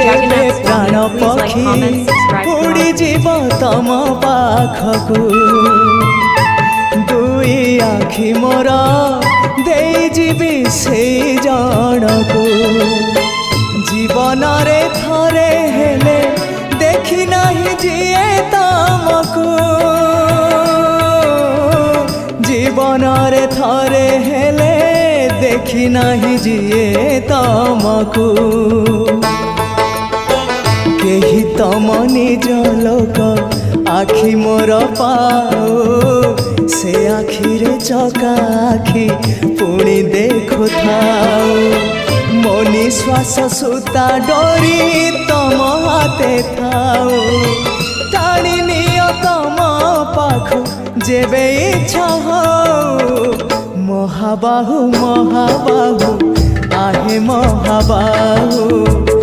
ଯେବେ ପ୍ରାଣ ପକ୍ଷୀ ଉଡ଼ି ଯିବ ତମ ପାଖକୁ ଦୁଇ ଆଖି ମୋର ଦେଇଯିବି ସେଇ ଜଣକୁ ଜୀବନରେ ଥରେ ହେଲେ ଦେଖି ନାହିଁ ଯିଏ ତମକୁ ଜୀବନରେ ଥରେ ହେଲେ ଦେଖି ନାହିଁ ଯିଏ ତମକୁ କେହି ତମ ନିଜ ଲୋକ ଆଖି ମୋର ପାଉ ସେ ଆଖିରେ ଚକା ଆଖି ପୁଣି ଦେଖୁଥାଉ ମୋ ନିଶ୍ୱାସ ସୂତା ଡୋରି ତମ ହାତେ ଥାଉ ଟାଣି ନିଅ ତମ ପାଖ ଯେବେ ଇଚ୍ଛା ହଉ ମହାବାହୁ ମହାବାହୁ आहे ମହାବାହୁ।